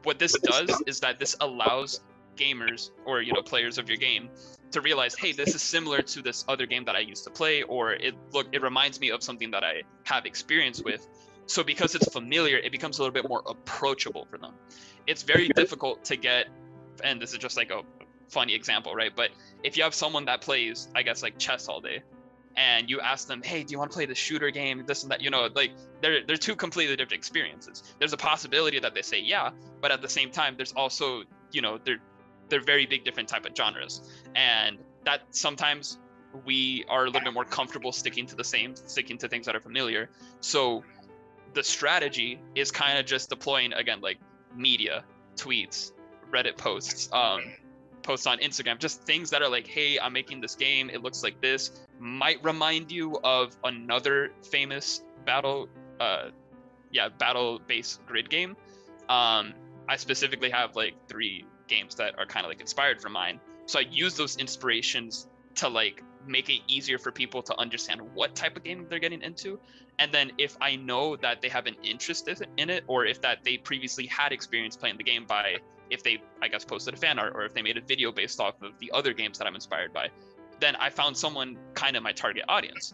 what this does is that this allows gamers or players of your game to realize, hey, this is similar to this other game that I used to play, or it reminds me of something that I have experience with. So because it's familiar, it becomes a little bit more approachable for them. It's very difficult to get, and this is just like a funny example, right? But if you have someone that plays, I guess, like chess all day, and you ask them, hey, do you want to play the shooter game, this and that, like they're two completely different experiences. There's a possibility that they say yeah, but at the same time, there's also, they're very big different type of genres, and that sometimes we are a little bit more comfortable sticking to things that are familiar. So the strategy is kind of just deploying, again, like media, tweets, Reddit posts, posts on Instagram, just things that are like, hey, I'm making this game, it looks like this, might remind you of another famous battle-based grid game. I specifically have like 3 games that are kind of like inspired from mine. So I use those inspirations to like make it easier for people to understand what type of game they're getting into. And then if I know that they have an interest in it, or if that they previously had experience playing the game by, if they, I guess, posted a fan art, or if they made a video based off of the other games that I'm inspired by, then I found someone kind of my target audience.